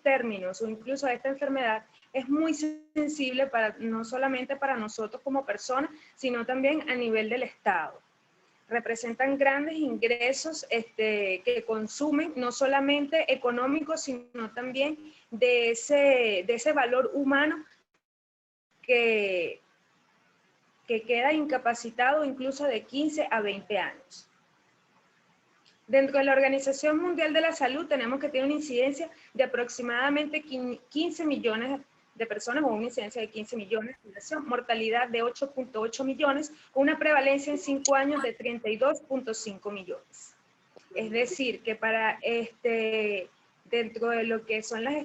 términos o incluso a esta enfermedad es muy sensible no solamente para nosotros como personas, sino también a nivel del Estado. Representan grandes ingresos que consumen, no solamente económicos, sino también de ese valor humano que queda incapacitado incluso de 15 a 20 años. Dentro de la Organización Mundial de la Salud tenemos que tiene una incidencia de aproximadamente 15 millones de personas, o una incidencia de 15 millones, mortalidad de 8.8 millones, una prevalencia en 5 años de 32.5 millones. Es decir, que para dentro de lo que son las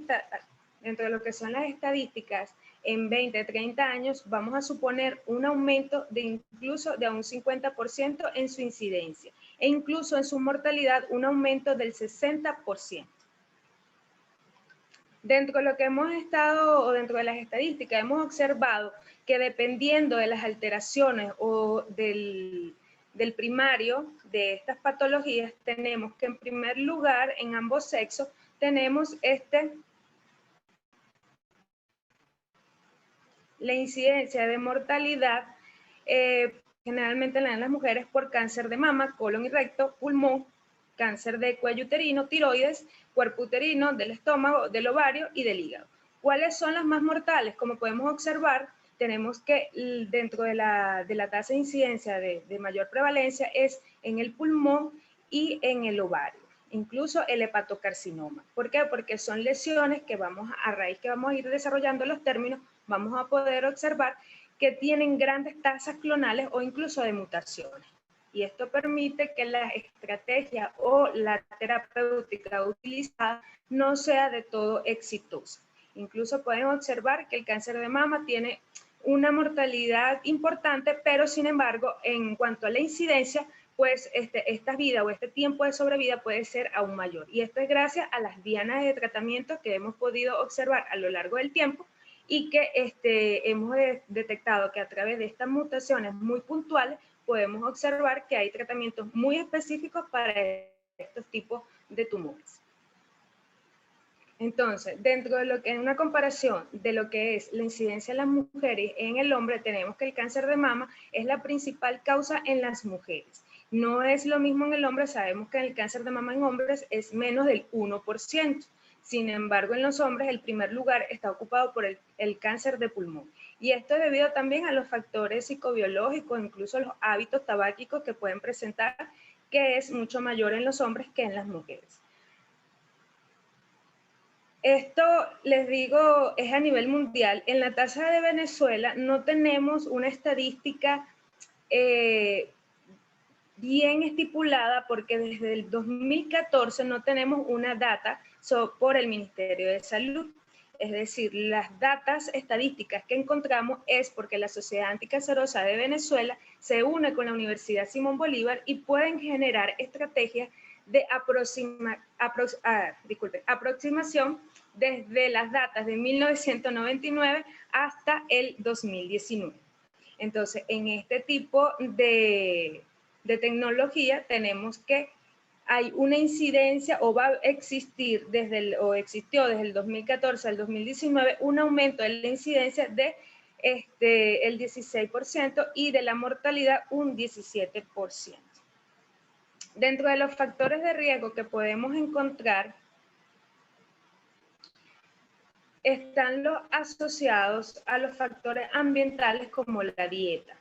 estadísticas, en 20, 30 años vamos a suponer un aumento de incluso de un 50% en su incidencia e incluso en su mortalidad un aumento del 60%. Dentro de lo que hemos estado, o dentro de las estadísticas, hemos observado que dependiendo de las alteraciones o del primario de estas patologías, tenemos que en primer lugar, en ambos sexos, tenemos la incidencia de mortalidad, generalmente en las mujeres por cáncer de mama, colon y recto, pulmón, cáncer de cuello uterino, tiroides, cuerpo uterino, del estómago, del ovario y del hígado. ¿Cuáles son las más mortales? Como podemos observar, tenemos que dentro de la tasa de incidencia de mayor prevalencia es en el pulmón y en el ovario, incluso el hepatocarcinoma. ¿Por qué? Porque son lesiones que a raíz que vamos a ir desarrollando los términos, vamos a poder observar que tienen grandes tasas clonales o incluso de mutaciones. Y esto permite que la estrategia o la terapéutica utilizada no sea de todo exitosa. Incluso pueden observar que el cáncer de mama tiene una mortalidad importante, pero sin embargo, en cuanto a la incidencia, pues esta vida o este tiempo de sobrevida puede ser aún mayor. Y esto es gracias a las dianas de tratamiento que hemos podido observar a lo largo del tiempo y que hemos detectado que a través de estas mutaciones muy puntuales podemos observar que hay tratamientos muy específicos para estos tipos de tumores. Entonces, dentro de lo que es una comparación de lo que es la incidencia de las mujeres en el hombre, tenemos que el cáncer de mama es la principal causa en las mujeres. No es lo mismo en el hombre, sabemos que el cáncer de mama en hombres es menos del 1%. Sin embargo, en los hombres el primer lugar está ocupado por el cáncer de pulmón. Y esto es debido también a los factores psicobiológicos, incluso los hábitos tabáquicos que pueden presentar, que es mucho mayor en los hombres que en las mujeres. Esto, les digo, es a nivel mundial. En la tasa de Venezuela no tenemos una estadística bien estipulada porque desde el 2014 no tenemos una data por el Ministerio de Salud. Es decir, las datas estadísticas que encontramos es porque la Sociedad Anticancerosa de Venezuela se une con la Universidad Simón Bolívar y pueden generar estrategias de aproximación desde las datas de 1999 hasta el 2019. Entonces, en este tipo de tecnología tenemos que hay una incidencia o va a existir existió desde el 2014 al 2019 un aumento de la incidencia de el 16% y de la mortalidad un 17%. Dentro de los factores de riesgo que podemos encontrar están los asociados a los factores ambientales como la dieta,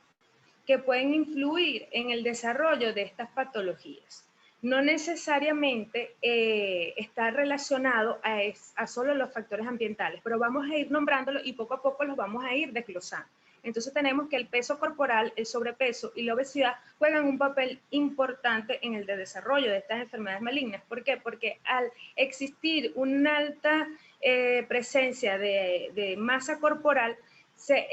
que pueden influir en el desarrollo de estas patologías. No necesariamente está relacionado a solo los factores ambientales, pero vamos a ir nombrándolos y poco a poco los vamos a ir desglosando. Entonces tenemos que el peso corporal, el sobrepeso y la obesidad juegan un papel importante en el desarrollo de estas enfermedades malignas. ¿Por qué? Porque al existir una alta presencia de masa corporal, se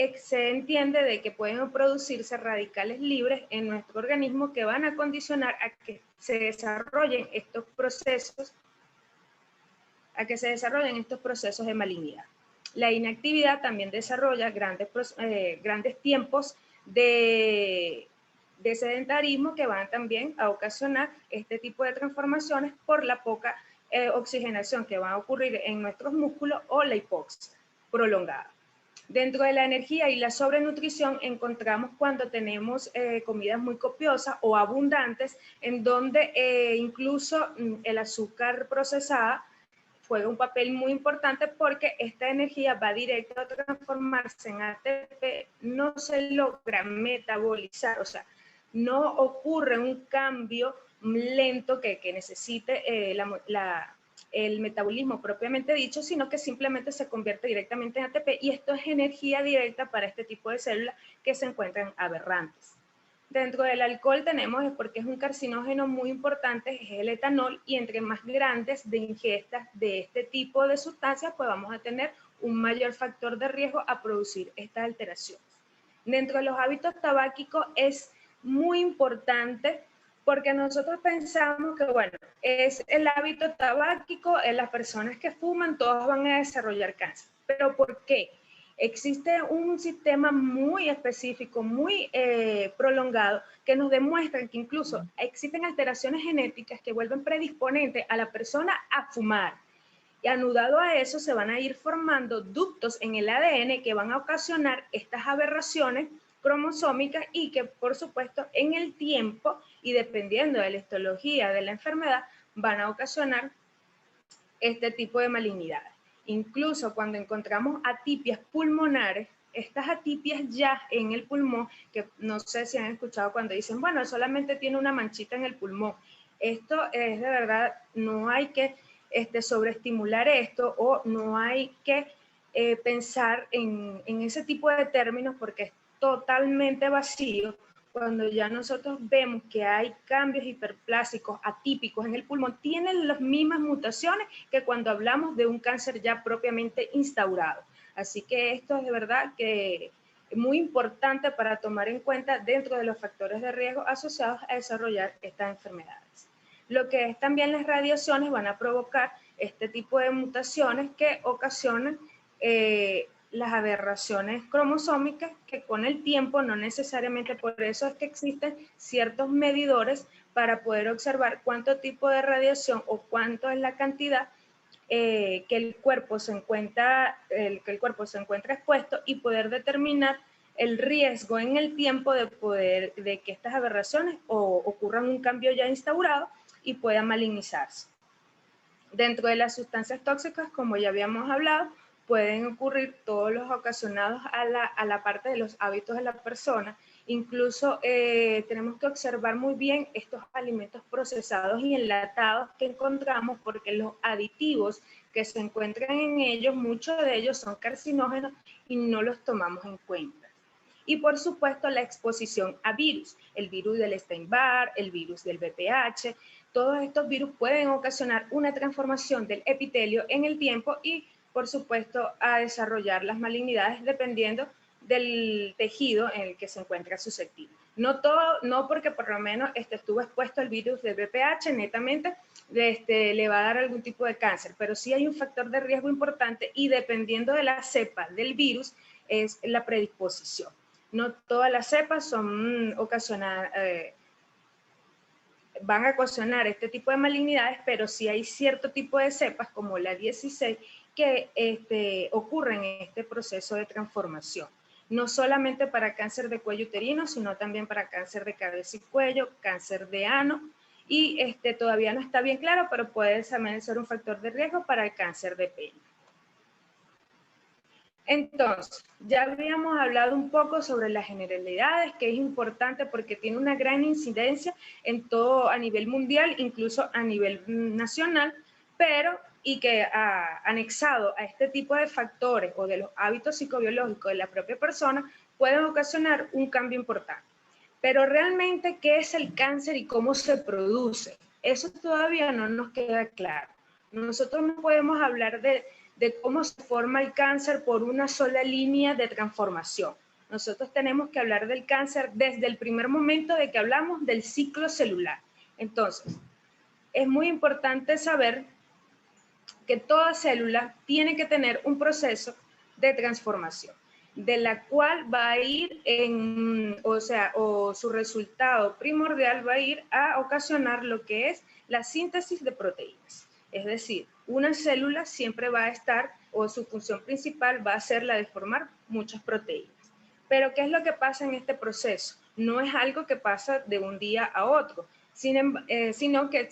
entiende de que pueden producirse radicales libres en nuestro organismo que van a condicionar a que se desarrollen estos procesos, de malignidad. La inactividad también desarrolla grandes tiempos de sedentarismo que van también a ocasionar este tipo de transformaciones por la poca oxigenación que va a ocurrir en nuestros músculos o la hipoxia prolongada. Dentro de la energía y la sobrenutrición encontramos cuando tenemos comidas muy copiosas o abundantes, en donde incluso el azúcar procesada juega un papel muy importante porque esta energía va directo a transformarse en ATP, no se logra metabolizar, o sea, no ocurre un cambio lento que necesite el metabolismo propiamente dicho, sino que simplemente se convierte directamente en ATP y esto es energía directa para este tipo de células que se encuentran aberrantes. Dentro del alcohol tenemos, porque es un carcinógeno muy importante, es el etanol, y entre más grandes de ingestas de este tipo de sustancias, pues vamos a tener un mayor factor de riesgo a producir estas alteraciones. Dentro de los hábitos tabáquicos es muy importante porque nosotros pensamos que, bueno, es el hábito tabáquico, en las personas que fuman, todos van a desarrollar cáncer. ¿Pero por qué? Existe un sistema muy específico, muy prolongado, que nos demuestra que incluso existen alteraciones genéticas que vuelven predisponente a la persona a fumar. Y anudado a eso se van a ir formando ductos en el ADN que van a ocasionar estas aberraciones cromosómicas y que, por supuesto, en el tiempo y dependiendo de la histología de la enfermedad, van a ocasionar este tipo de malignidades. Incluso cuando encontramos atipias pulmonares, estas atipias ya en el pulmón, que no sé si han escuchado cuando dicen, bueno, solamente tiene una manchita en el pulmón. Esto es de verdad, no hay que sobreestimular esto o no hay que pensar en ese tipo de términos porque es totalmente vacío. Cuando ya nosotros vemos que hay cambios hiperplásicos atípicos en el pulmón, tienen las mismas mutaciones que cuando hablamos de un cáncer ya propiamente instaurado. Así que esto es de verdad que es muy importante para tomar en cuenta dentro de los factores de riesgo asociados a desarrollar estas enfermedades. Lo que es también las radiaciones van a provocar este tipo de mutaciones que ocasionan las aberraciones cromosómicas que con el tiempo, no necesariamente por eso es que existen ciertos medidores para poder observar cuánto tipo de radiación o cuánto es la cantidad que el cuerpo se encuentra expuesto y poder determinar el riesgo en el tiempo de que estas aberraciones ocurran un cambio ya instaurado y puedan malignizarse. Dentro de las sustancias tóxicas, como ya habíamos hablado, pueden ocurrir todos los ocasionados a la parte de los hábitos de la persona. Incluso tenemos que observar muy bien estos alimentos procesados y enlatados que encontramos porque los aditivos que se encuentran en ellos, muchos de ellos son carcinógenos y no los tomamos en cuenta. Y por supuesto la exposición a virus, el virus del Epstein-Barr, el virus del VPH, todos estos virus pueden ocasionar una transformación del epitelio en el tiempo y por supuesto a desarrollar las malignidades dependiendo del tejido en el que se encuentra susceptible. No porque por lo menos estuvo expuesto al virus del VPH, netamente le va a dar algún tipo de cáncer, pero sí hay un factor de riesgo importante y dependiendo de la cepa del virus es la predisposición. No todas las cepas van a ocasionar este tipo de malignidades, pero sí hay cierto tipo de cepas, como la 16, que ocurren en este proceso de transformación. No solamente para cáncer de cuello uterino, sino también para cáncer de cabeza y cuello, cáncer de ano, y todavía no está bien claro, pero puede también ser un factor de riesgo para el cáncer de pene. Entonces, ya habíamos hablado un poco sobre las generalidades, que es importante porque tiene una gran incidencia en todo a nivel mundial, incluso a nivel nacional, pero y que anexado a este tipo de factores o de los hábitos psicobiológicos de la propia persona, pueden ocasionar un cambio importante. Pero realmente, ¿qué es el cáncer y cómo se produce? Eso todavía no nos queda claro. Nosotros no podemos hablar de cómo se forma el cáncer por una sola línea de transformación. Nosotros tenemos que hablar del cáncer desde el primer momento de que hablamos del ciclo celular. Entonces, es muy importante saber que toda célula tiene que tener un proceso de transformación, de la cual va a ir o su resultado primordial va a ir a ocasionar lo que es la síntesis de proteínas. Es decir, una célula siempre va a estar, o su función principal va a ser la de formar muchas proteínas. Pero ¿qué es lo que pasa en este proceso? No es algo que pasa de un día a otro, sino que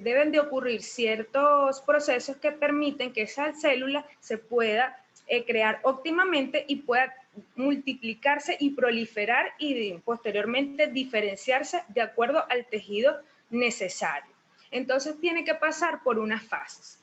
deben de ocurrir ciertos procesos que permiten que esa célula se pueda crear óptimamente y pueda multiplicarse y proliferar y posteriormente diferenciarse de acuerdo al tejido necesario. Entonces tiene que pasar por unas fases.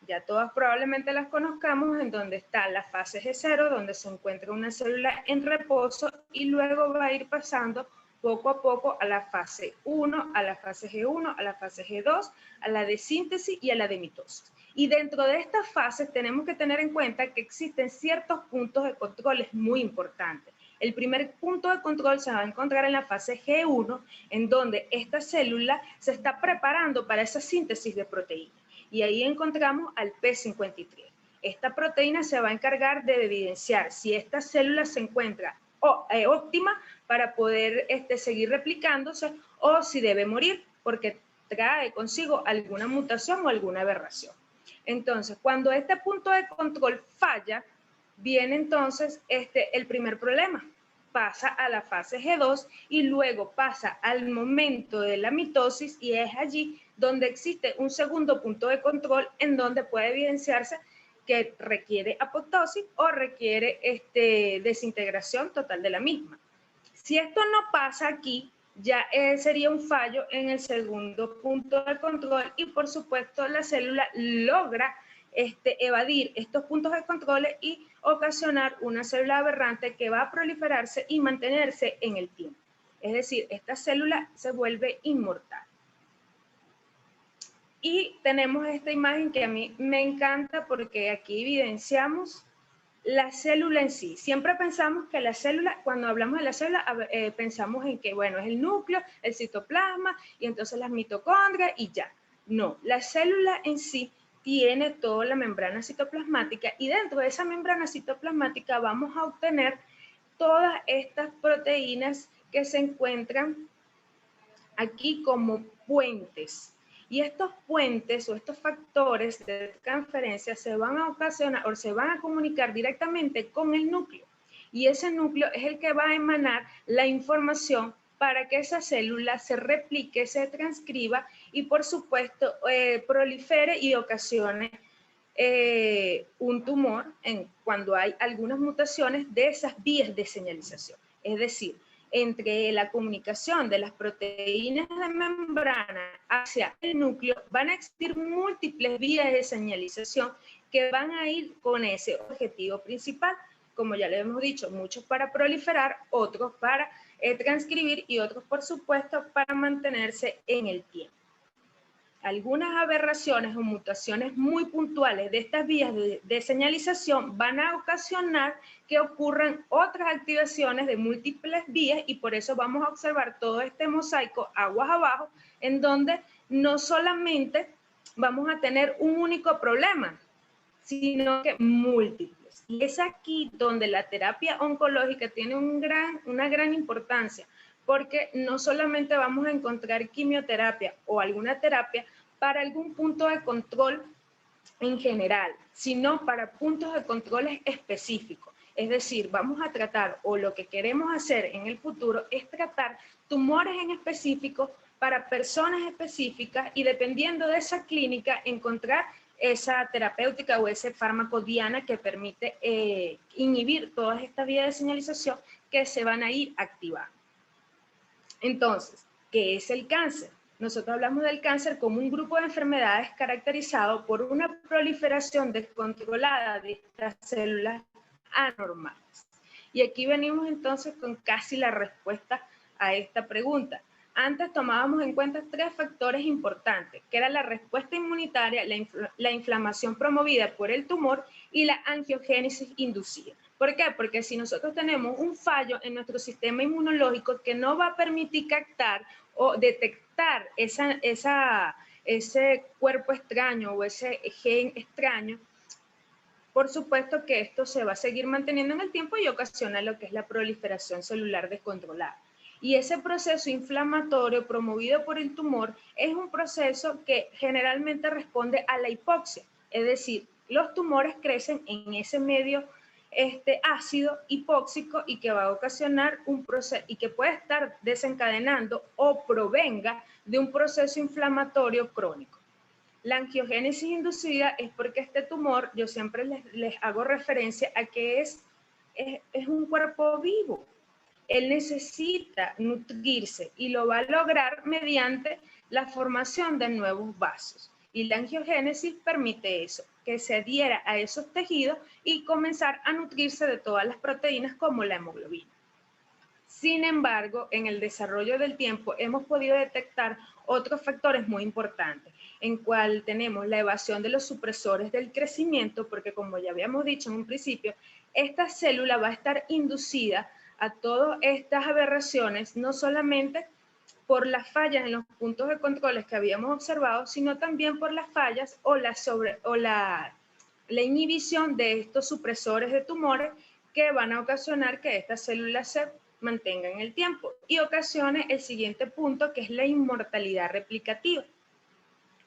Ya todas probablemente las conozcamos, en donde está la fase G0, donde se encuentra una célula en reposo, y luego va a ir pasando poco a poco a la fase 1, a la fase G1, a la fase G2, a la de síntesis y a la de mitosis. Y dentro de estas fases tenemos que tener en cuenta que existen ciertos puntos de control muy importantes. El primer punto de control se va a encontrar en la fase G1, en donde esta célula se está preparando para esa síntesis de proteínas. Y ahí encontramos al P53. Esta proteína se va a encargar de evidenciar si esta célula se encuentra óptima para poder seguir replicándose, o si debe morir porque trae consigo alguna mutación o alguna aberración. Entonces, cuando este punto de control falla, viene entonces el primer problema. Pasa a la fase G2 y luego pasa al momento de la mitosis, y es allí donde existe un segundo punto de control en donde puede evidenciarse que requiere apoptosis o requiere desintegración total de la misma. Si esto no pasa aquí, ya sería un fallo en el segundo punto de control, y por supuesto la célula logra evadir estos puntos de control y ocasionar una célula aberrante que va a proliferarse y mantenerse en el tiempo. Es decir, esta célula se vuelve inmortal. Y tenemos esta imagen que a mí me encanta, porque aquí evidenciamos la célula en sí. Siempre pensamos que la célula, cuando hablamos de la célula, pensamos en que, bueno, es el núcleo, el citoplasma, y entonces las mitocondrias y ya. No, la célula en sí tiene toda la membrana citoplasmática, y dentro de esa membrana citoplasmática vamos a obtener todas estas proteínas que se encuentran aquí como puentes. Y estos puentes o estos factores de transferencia se van a ocasionar o se van a comunicar directamente con el núcleo. Y ese núcleo es el que va a emanar la información para que esa célula se replique, se transcriba y, por supuesto, prolifere y ocasione un tumor cuando hay algunas mutaciones de esas vías de señalización. Es decir, entre la comunicación de las proteínas de membrana hacia el núcleo van a existir múltiples vías de señalización que van a ir con ese objetivo principal. Como ya le hemos dicho, muchos para proliferar, otros para transcribir y otros, por supuesto, para mantenerse en el tiempo. Algunas aberraciones o mutaciones muy puntuales de estas vías de señalización van a ocasionar que ocurran otras activaciones de múltiples vías, y por eso vamos a observar todo este mosaico aguas abajo, en donde no solamente vamos a tener un único problema, sino que múltiples. Y es aquí donde la terapia oncológica tiene una gran importancia, porque no solamente vamos a encontrar quimioterapia o alguna terapia para algún punto de control en general, sino para puntos de control específicos. Es decir, vamos a tratar, o lo que queremos hacer en el futuro es tratar tumores en específico para personas específicas, y dependiendo de esa clínica encontrar esa terapéutica o ese fármaco diana que permite inhibir todas estas vías de señalización que se van a ir activando. Entonces, ¿qué es el cáncer? Nosotros hablamos del cáncer como un grupo de enfermedades caracterizado por una proliferación descontrolada de estas células anormales. Y aquí venimos entonces con casi la respuesta a esta pregunta. Antes tomábamos en cuenta 3 factores importantes, que era la respuesta inmunitaria, la inflamación promovida por el tumor y la angiogénesis inducida. ¿Por qué? Porque si nosotros tenemos un fallo en nuestro sistema inmunológico que no va a permitir captar o detectar ese cuerpo extraño o ese gen extraño, por supuesto que esto se va a seguir manteniendo en el tiempo y ocasiona lo que es la proliferación celular descontrolada. Y ese proceso inflamatorio promovido por el tumor es un proceso que generalmente responde a la hipoxia, es decir, los tumores crecen en ese medio ácido hipóxico y que va a ocasionar un proceso y que puede estar desencadenando o provenga de un proceso inflamatorio crónico. La angiogénesis inducida es porque este tumor, yo siempre les hago referencia a que es un cuerpo vivo. Él necesita nutrirse y lo va a lograr mediante la formación de nuevos vasos. Y la angiogénesis permite eso, que se adhiera a esos tejidos y comenzar a nutrirse de todas las proteínas como la hemoglobina. Sin embargo, en el desarrollo del tiempo hemos podido detectar otros factores muy importantes, en cual tenemos la evasión de los supresores del crecimiento, porque como ya habíamos dicho en un principio, esta célula va a estar inducida a todas estas aberraciones, no solamente por las fallas en los puntos de controles que habíamos observado, sino también por las fallas o la inhibición de estos supresores de tumores que van a ocasionar que estas células se mantengan en el tiempo y ocasione el siguiente punto, que es la inmortalidad replicativa.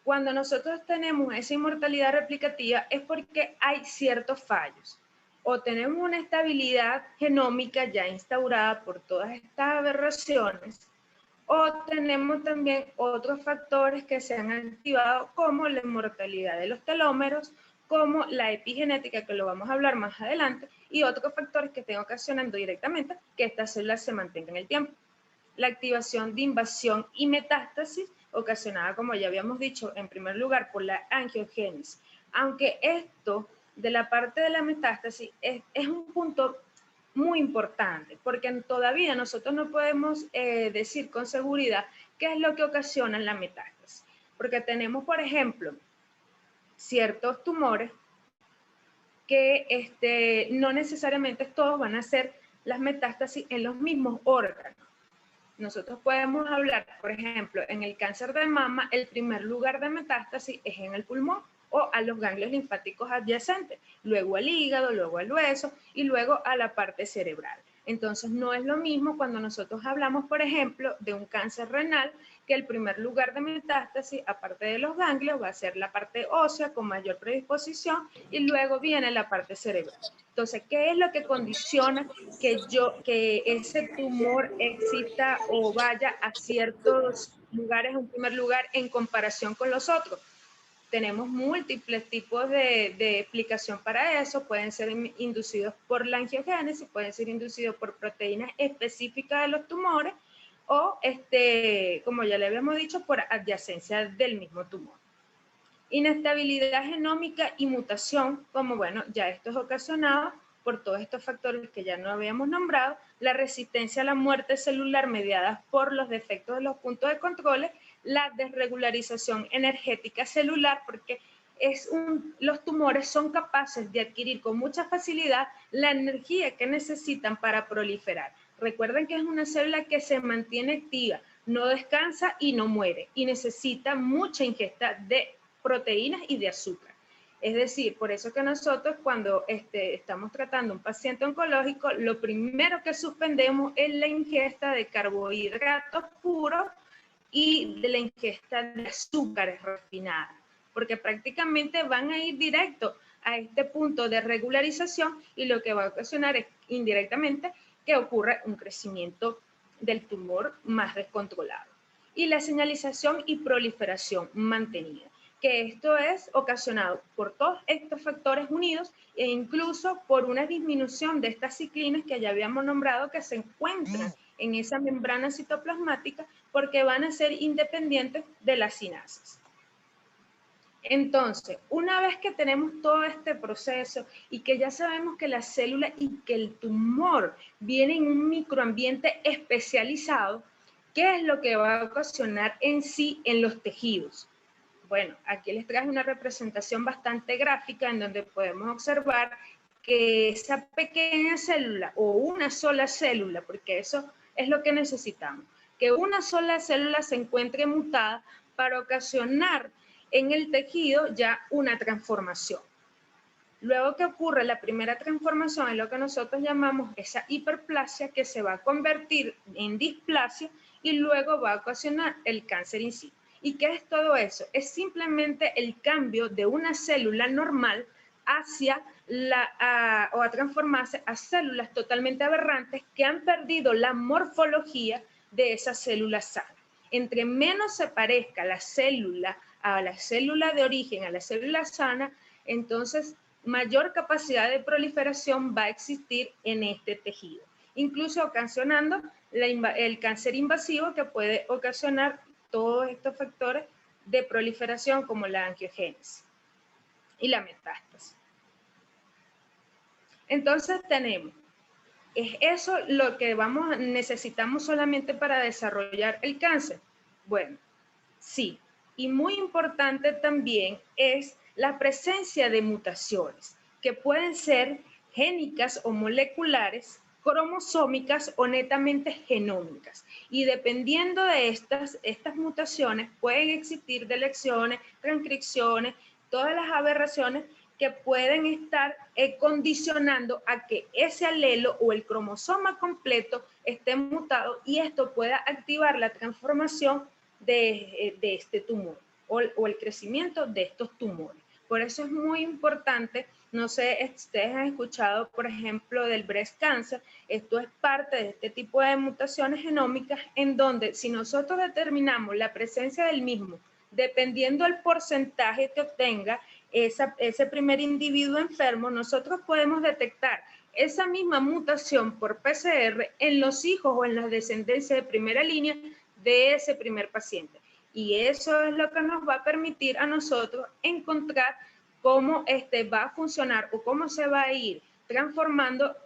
Cuando nosotros tenemos esa inmortalidad replicativa es porque hay ciertos fallos. O tenemos una estabilidad genómica ya instaurada por todas estas aberraciones, o tenemos también otros factores que se han activado, como la inmortalidad de los telómeros, como la epigenética, que lo vamos a hablar más adelante, y otros factores que estén ocasionando directamente que estas células se mantengan en el tiempo. La activación de invasión y metástasis, ocasionada, como ya habíamos dicho, en primer lugar por la angiogénesis. Aunque esto de la parte de la metástasis es un punto muy importante, porque todavía nosotros no podemos decir con seguridad qué es lo que ocasiona la metástasis. Porque tenemos, por ejemplo, ciertos tumores que no necesariamente todos van a ser las metástasis en los mismos órganos. Nosotros podemos hablar, por ejemplo, en el cáncer de mama, el primer lugar de metástasis es en el pulmón o a los ganglios linfáticos adyacentes, luego al hígado, luego al hueso y luego a la parte cerebral. Entonces, no es lo mismo cuando nosotros hablamos, por ejemplo, de un cáncer renal, que el primer lugar de metástasis, aparte de los ganglios, va a ser la parte ósea con mayor predisposición y luego viene la parte cerebral. Entonces, ¿qué es lo que condiciona que ese tumor exista o vaya a ciertos lugares en primer lugar en comparación con los otros? Tenemos múltiples tipos de explicación para eso. Pueden ser inducidos por la angiogénesis, pueden ser inducidos por proteínas específicas de los tumores o, como ya le habíamos dicho, por adyacencia del mismo tumor. Inestabilidad genómica y mutación, como bueno, ya esto es ocasionado por todos estos factores que ya no habíamos nombrado, la resistencia a la muerte celular mediada por los defectos de los puntos de control, la desregularización energética celular, porque los tumores son capaces de adquirir con mucha facilidad la energía que necesitan para proliferar. Recuerden que es una célula que se mantiene activa, no descansa y no muere, y necesita mucha ingesta de proteínas y de azúcar. Es decir, por eso que nosotros cuando estamos tratando a un paciente oncológico, lo primero que suspendemos es la ingesta de carbohidratos puros y de la ingesta de azúcares refinadas, porque prácticamente van a ir directo a este punto de regularización y lo que va a ocasionar es indirectamente que ocurra un crecimiento del tumor más descontrolado. Y la señalización y proliferación mantenida, que esto es ocasionado por todos estos factores unidos e incluso por una disminución de estas ciclinas que ya habíamos nombrado que se encuentran en esa membrana citoplasmática porque van a ser independientes de las sinases. Entonces, una vez que tenemos todo este proceso y que ya sabemos que la célula y que el tumor viene en un microambiente especializado, ¿qué es lo que va a ocasionar en sí en los tejidos? Bueno, aquí les traje una representación bastante gráfica en donde podemos observar que esa pequeña célula o una sola célula, porque eso es lo que necesitamos, que una sola célula se encuentre mutada para ocasionar en el tejido ya una transformación. Luego que ocurre la primera transformación es lo que nosotros llamamos esa hiperplasia, que se va a convertir en displasia y luego va a ocasionar el cáncer in situ. ¿Y qué es todo eso? Es simplemente el cambio de una célula normal hacia o a transformarse a células totalmente aberrantes que han perdido la morfología de esa célula sana. Entre menos se parezca la célula a la célula de origen, a la célula sana, entonces mayor capacidad de proliferación va a existir en este tejido, incluso ocasionando el cáncer invasivo, que puede ocasionar todos estos factores de proliferación como la angiogénesis y la metástasis. Entonces tenemos, ¿es eso lo que necesitamos solamente para desarrollar el cáncer? Bueno, sí. Y muy importante también es la presencia de mutaciones, que pueden ser génicas o moleculares, cromosómicas o netamente genómicas. Y dependiendo de estas mutaciones, pueden existir deleciones, transcripciones, todas las aberraciones que pueden estar condicionando a que ese alelo o el cromosoma completo esté mutado, y esto pueda activar la transformación de este tumor o el crecimiento de estos tumores. Por eso es muy importante, no sé, ustedes han escuchado, por ejemplo, del breast cancer. Esto es parte de este tipo de mutaciones genómicas, en donde si nosotros determinamos la presencia del mismo, dependiendo del porcentaje que obtenga ese primer individuo enfermo, nosotros podemos detectar esa misma mutación por PCR en los hijos o en la descendencia de primera línea de ese primer paciente. Y eso es lo que nos va a permitir a nosotros encontrar cómo va a funcionar o cómo se va a ir transformando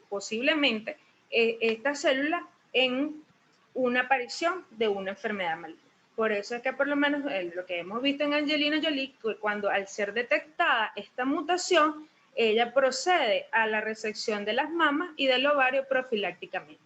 posiblemente esta célula en una aparición de una enfermedad maligna. Por eso es que por lo menos lo que hemos visto en Angelina Jolie, cuando al ser detectada esta mutación, ella procede a la resección de las mamas y del ovario profilácticamente.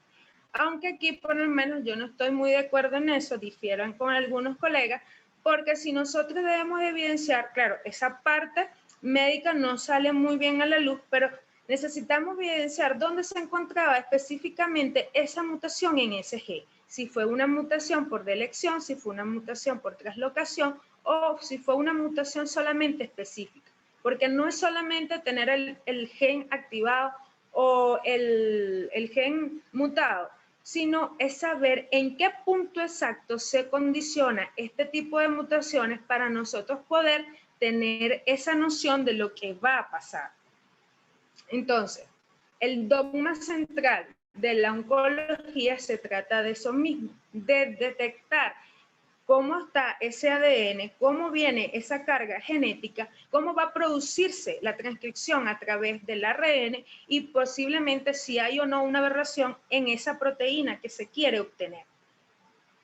Aunque aquí por lo menos yo no estoy muy de acuerdo en eso, difieran con algunos colegas, porque si nosotros debemos evidenciar, claro, esa parte médica no sale muy bien a la luz, pero necesitamos evidenciar dónde se encontraba específicamente esa mutación en ese gen. Si fue una mutación por delección, si fue una mutación por translocación o si fue una mutación solamente específica. Porque no es solamente tener el gen activado o el gen mutado, sino es saber en qué punto exacto se condiciona este tipo de mutaciones para nosotros poder tener esa noción de lo que va a pasar. Entonces, el dogma central de la oncología se trata de eso mismo, de detectar cómo está ese ADN, cómo viene esa carga genética, cómo va a producirse la transcripción a través del ARN y posiblemente si hay o no una aberración en esa proteína que se quiere obtener.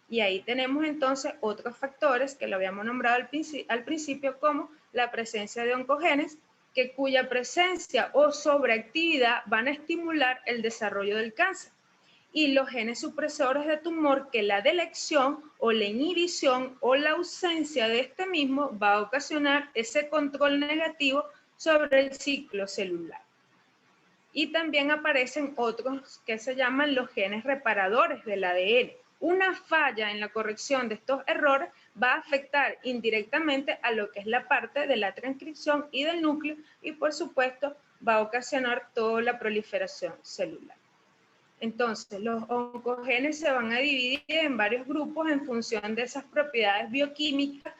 Y ahí tenemos entonces otros factores que lo habíamos nombrado al principio, como la presencia de oncogenes, cuya presencia o sobreactividad van a estimular el desarrollo del cáncer, y los genes supresores de tumor, que la delección o la inhibición o la ausencia de este mismo va a ocasionar ese control negativo sobre el ciclo celular. Y también aparecen otros que se llaman los genes reparadores del ADN. Una falla en la corrección de estos errores va a afectar indirectamente a lo que es la parte de la transcripción y del núcleo, y por supuesto va a ocasionar toda la proliferación celular. Entonces, los oncogenes se van a dividir en varios grupos en función de esas propiedades bioquímicas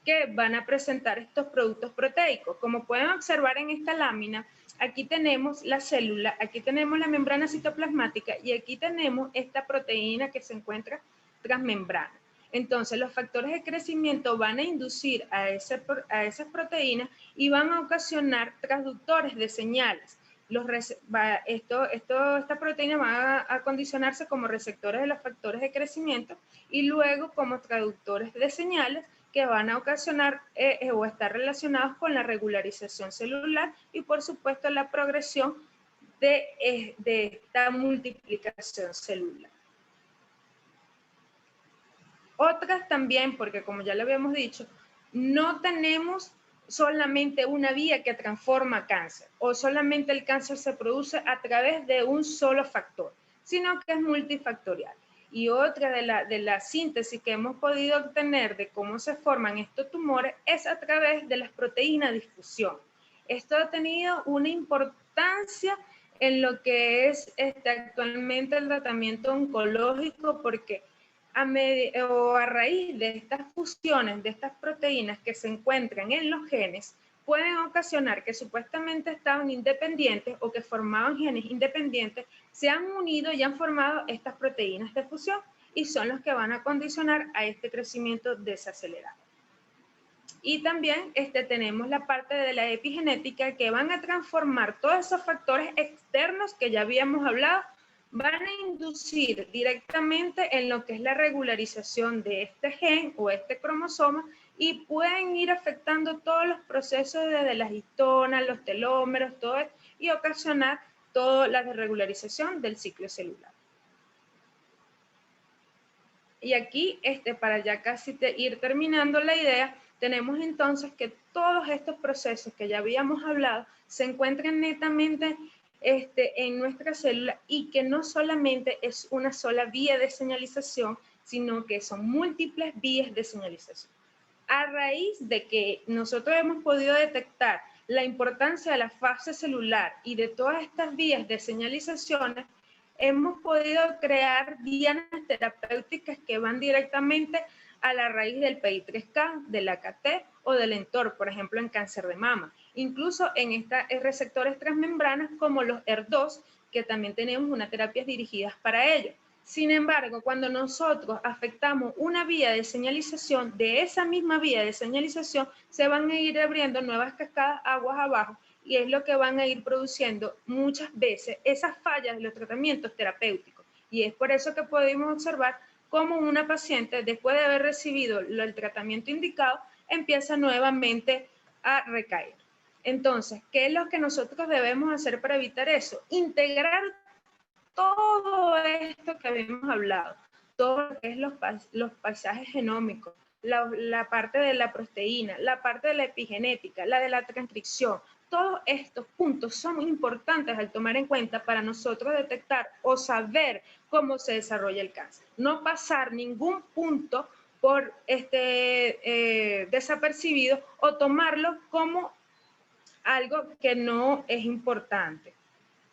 que van a presentar estos productos proteicos. Como pueden observar en esta lámina, aquí tenemos la célula, aquí tenemos la membrana citoplasmática y aquí tenemos esta proteína que se encuentra transmembrana. Entonces, los factores de crecimiento van a inducir a esas proteínas y van a ocasionar transductores de señales. Esta proteína va a condicionarse como receptores de los factores de crecimiento y luego como traductores de señales que van a ocasionar o estar relacionados con la regularización celular y por supuesto la progresión de esta multiplicación celular. Otras también, porque como ya lo habíamos dicho, no tenemos solamente una vía que transforma cáncer o solamente el cáncer se produce a través de un solo factor, sino que es multifactorial. Y otra de la síntesis que hemos podido obtener de cómo se forman estos tumores es a través de las proteínas de difusión. Esto ha tenido una importancia en lo que es actualmente el tratamiento oncológico porque a raíz de estas fusiones, de estas proteínas que se encuentran en los genes, pueden ocasionar que supuestamente estaban independientes o que formaban genes independientes, se han unido y han formado estas proteínas de fusión y son los que van a condicionar a este crecimiento desacelerado. Y también tenemos la parte de la epigenética que van a transformar todos esos factores externos que ya habíamos hablado, van a inducir directamente en lo que es la regularización de este gen o este cromosoma y pueden ir afectando todos los procesos desde las histonas, los telómeros, todo esto, y ocasionar toda la desregularización del ciclo celular. Y aquí, para ya casi ir terminando la idea, tenemos entonces que todos estos procesos que ya habíamos hablado se encuentran netamente en nuestra célula y que no solamente es una sola vía de señalización, sino que son múltiples vías de señalización. A raíz de que nosotros hemos podido detectar la importancia de la fase celular y de todas estas vías de señalizaciones, hemos podido crear dianas terapéuticas que van directamente a la raíz del PI3K, del AKT o del mTOR, por ejemplo, en cáncer de mama. Incluso en estos receptores transmembranas como los ER2, que también tenemos unas terapias dirigidas para ello. Sin embargo, cuando nosotros afectamos una vía de señalización, de esa misma vía de señalización se van a ir abriendo nuevas cascadas aguas abajo y es lo que van a ir produciendo muchas veces esas fallas de los tratamientos terapéuticos. Y es por eso que podemos observar cómo una paciente, después de haber recibido el tratamiento indicado, empieza nuevamente a recaer. Entonces, ¿qué es lo que nosotros debemos hacer para evitar eso? Integrar todo esto que habíamos hablado, todo lo que es los paisajes genómicos, la parte de la proteína, la parte de la epigenética, la de la transcripción, todos estos puntos son importantes al tomar en cuenta para nosotros detectar o saber cómo se desarrolla el cáncer. No pasar ningún punto por desapercibido o tomarlo como algo que no es importante,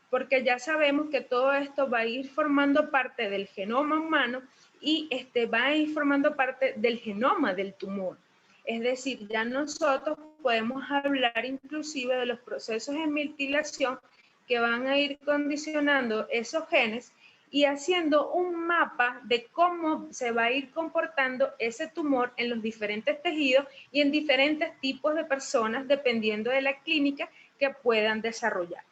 porque ya sabemos que todo esto va a ir formando parte del genoma humano y va a ir formando parte del genoma del tumor. Es decir, ya nosotros podemos hablar inclusive de los procesos de metilación que van a ir condicionando esos genes y haciendo un mapa de cómo se va a ir comportando ese tumor en los diferentes tejidos y en diferentes tipos de personas, dependiendo de la clínica que puedan desarrollar.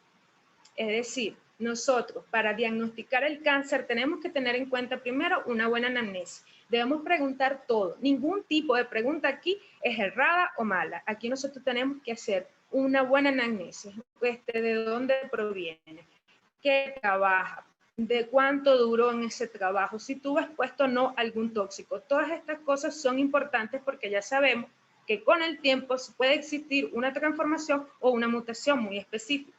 Es decir, nosotros para diagnosticar el cáncer tenemos que tener en cuenta primero una buena anamnesis. Debemos preguntar todo. Ningún tipo de pregunta aquí es errada o mala. Aquí nosotros tenemos que hacer una buena anamnesis. ¿De dónde proviene? ¿Qué trabaja? ¿De cuánto duró en ese trabajo? Si tuvo expuesto o no algún tóxico. Todas estas cosas son importantes porque ya sabemos que con el tiempo puede existir una transformación o una mutación muy específica.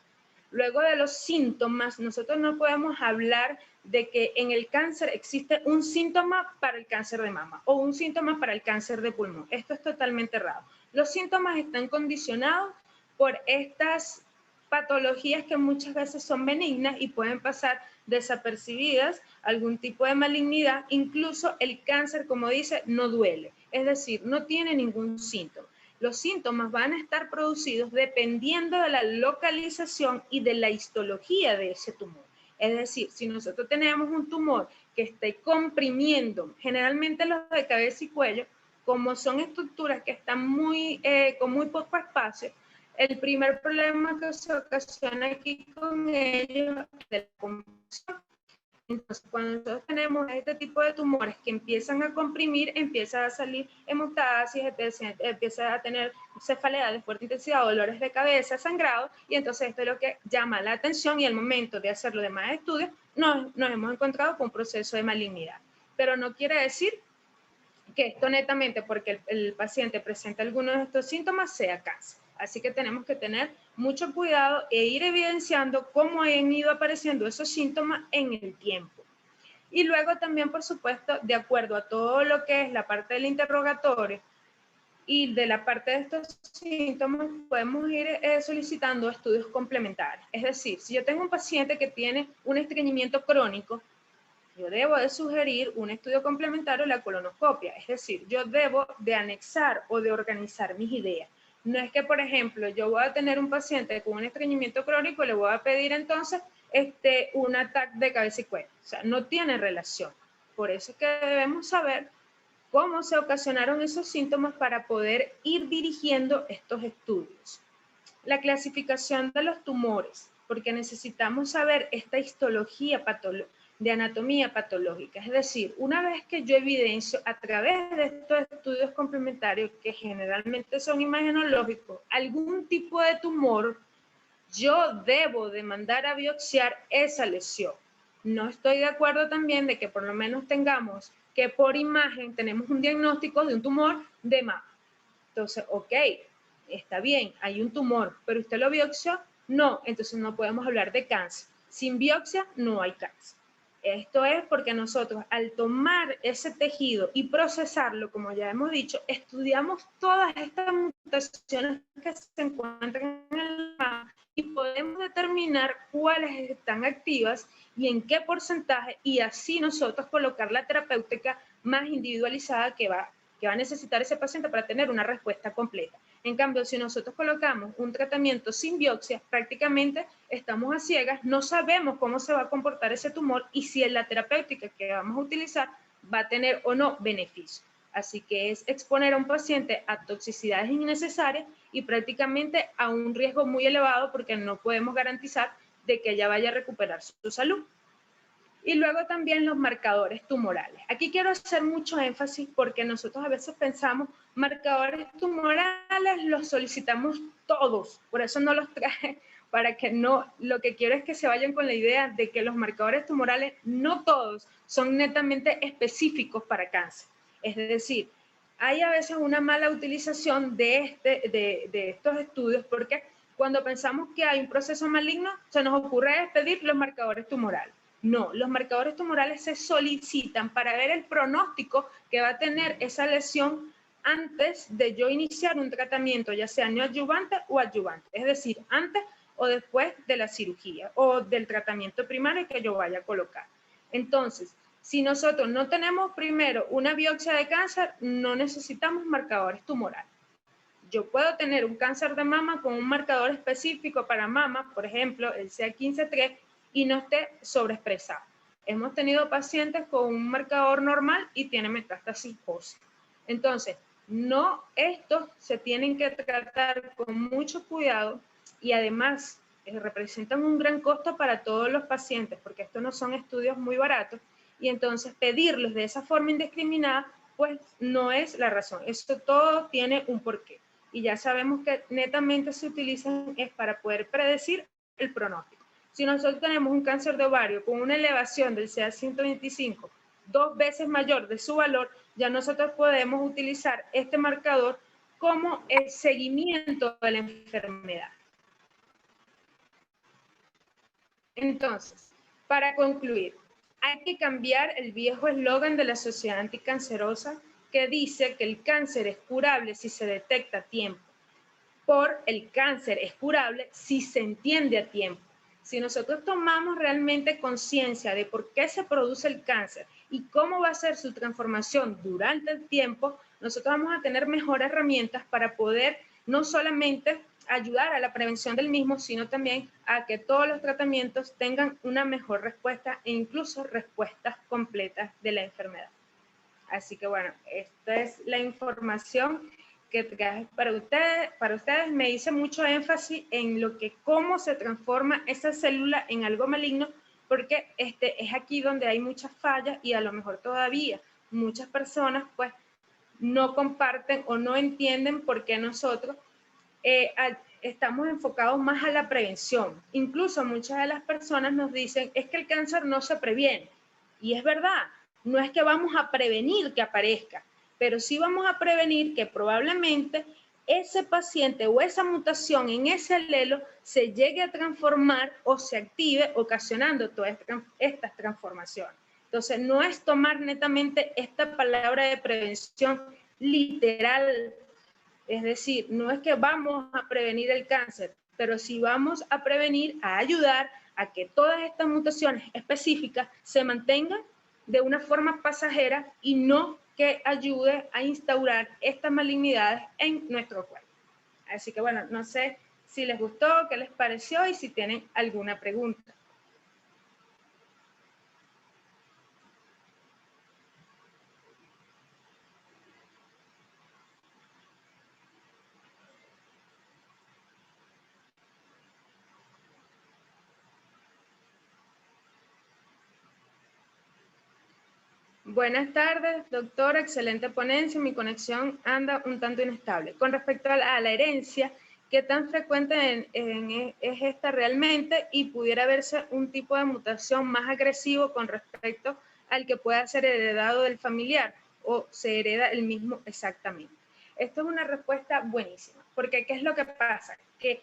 Luego de los síntomas, nosotros no podemos hablar de que en el cáncer existe un síntoma para el cáncer de mama o un síntoma para el cáncer de pulmón. Esto es totalmente errado. Los síntomas están condicionados por estas patologías que muchas veces son benignas y pueden pasar desapercibidas, algún tipo de malignidad, incluso el cáncer, como dice, no duele, es decir, no tiene ningún síntoma. Los síntomas van a estar producidos dependiendo de la localización y de la histología de ese tumor. Es decir, si nosotros tenemos un tumor que esté comprimiendo, generalmente los de cabeza y cuello, como son estructuras que están con muy poco espacio, el primer problema que se ocasiona aquí con ellos es la compresión. Entonces, cuando nosotros tenemos este tipo de tumores que empiezan a comprimir, empieza a salir hemostasis, empieza a tener cefalea de fuerte intensidad, dolores de cabeza, sangrado, y entonces esto es lo que llama la atención y al momento de hacer los demás estudios nos hemos encontrado con un proceso de malignidad. Pero no quiere decir que esto netamente porque el paciente presenta algunos de estos síntomas sea cáncer. Así que tenemos que tener mucho cuidado e ir evidenciando cómo han ido apareciendo esos síntomas en el tiempo. Y luego también, por supuesto, de acuerdo a todo lo que es la parte del interrogatorio y de la parte de estos síntomas, podemos ir solicitando estudios complementarios. Es decir, si yo tengo un paciente que tiene un estreñimiento crónico, yo debo de sugerir un estudio complementario, la colonoscopia. Es decir, yo debo de anexar o de organizar mis ideas. No es que, por ejemplo, yo voy a tener un paciente con un estreñimiento crónico y le voy a pedir entonces un ataque de cabeza y cuello. O sea, no tiene relación. Por eso es que debemos saber cómo se ocasionaron esos síntomas para poder ir dirigiendo estos estudios. La clasificación de los tumores, porque necesitamos saber esta histología de anatomía patológica. Es decir, una vez que yo evidencio a través de estos estudios complementarios, que generalmente son imagenológicos, algún tipo de tumor, yo debo de mandar a biopsiar esa lesión. No estoy de acuerdo también de que por lo menos tengamos que por imagen tenemos un diagnóstico de un tumor de mama. Entonces, ok, está bien, hay un tumor, pero ¿usted lo biopsió? No, entonces no podemos hablar de cáncer. Sin biopsia no hay cáncer. Esto es porque nosotros al tomar ese tejido y procesarlo, como ya hemos dicho, estudiamos todas estas mutaciones que se encuentran en el mama y podemos determinar cuáles están activas y en qué porcentaje, y así nosotros colocar la terapéutica más individualizada que va a necesitar ese paciente para tener una respuesta completa. En cambio, si nosotros colocamos un tratamiento sin biopsia, prácticamente estamos a ciegas, no sabemos cómo se va a comportar ese tumor y si la terapéutica que vamos a utilizar va a tener o no beneficio. Así que es exponer a un paciente a toxicidades innecesarias y prácticamente a un riesgo muy elevado porque no podemos garantizar de que ella vaya a recuperar su salud. Y luego también los marcadores tumorales. Aquí quiero hacer mucho énfasis porque nosotros a veces pensamos marcadores tumorales los solicitamos todos, por eso no los traje, para que no, lo que quiero es que se vayan con la idea de que los marcadores tumorales no todos son netamente específicos para cáncer. Es decir, hay a veces una mala utilización de estos estudios porque cuando pensamos que hay un proceso maligno, se nos ocurre pedir los marcadores tumorales. No, los marcadores tumorales se solicitan para ver el pronóstico que va a tener esa lesión antes de yo iniciar un tratamiento, ya sea neoadyuvante o adyuvante, es decir, antes o después de la cirugía o del tratamiento primario que yo vaya a colocar. Entonces, si nosotros no tenemos primero una biopsia de cáncer, no necesitamos marcadores tumorales. Yo puedo tener un cáncer de mama con un marcador específico para mama, por ejemplo, el CA15-3, y no esté sobreexpresado. Hemos tenido pacientes con un marcador normal y tienen metástasis ósea. Entonces, estos se tienen que tratar con mucho cuidado y además representan un gran costo para todos los pacientes porque estos no son estudios muy baratos y entonces pedirlos de esa forma indiscriminada pues no es la razón. Esto todo tiene un porqué y ya sabemos que netamente se utilizan es para poder predecir el pronóstico. Si nosotros tenemos un cáncer de ovario con una elevación del CA125 2 veces mayor de su valor, ya nosotros podemos utilizar este marcador como el seguimiento de la enfermedad. Entonces, para concluir, hay que cambiar el viejo eslogan de la Sociedad Anticancerosa que dice que el cáncer es curable si se detecta a tiempo. Por el cáncer es curable si se entiende a tiempo. Si nosotros tomamos realmente conciencia de por qué se produce el cáncer y cómo va a ser su transformación durante el tiempo, nosotros vamos a tener mejores herramientas para poder no solamente ayudar a la prevención del mismo, sino también a que todos los tratamientos tengan una mejor respuesta e incluso respuestas completas de la enfermedad. Así que bueno, esta es la información que traje para ustedes. Me hice mucho énfasis en cómo se transforma esa célula en algo maligno, porque es aquí donde hay muchas fallas y a lo mejor todavía muchas personas pues no comparten o no entienden por qué nosotros estamos enfocados más a la prevención. Incluso muchas de las personas nos dicen, es que el cáncer no se previene. Y es verdad, no es que vamos a prevenir que aparezca, pero sí vamos a prevenir que probablemente ese paciente o esa mutación en ese alelo se llegue a transformar o se active, ocasionando todas estas transformaciones. Entonces, no es tomar netamente esta palabra de prevención literal, es decir, no es que vamos a prevenir el cáncer, pero sí vamos a prevenir, a ayudar a que todas estas mutaciones específicas se mantengan de una forma pasajera y no que ayude a instaurar estas malignidades en nuestro cuerpo. Así que bueno, no sé si les gustó, qué les pareció y si tienen alguna pregunta. Buenas tardes, doctora, excelente ponencia. Mi conexión anda un tanto inestable. Con respecto a la herencia, ¿qué tan frecuente es esta realmente? Y pudiera verse un tipo de mutación más agresivo con respecto al que pueda ser heredado del familiar o se hereda el mismo exactamente. Esto es una respuesta buenísima, porque ¿qué es lo que pasa? Que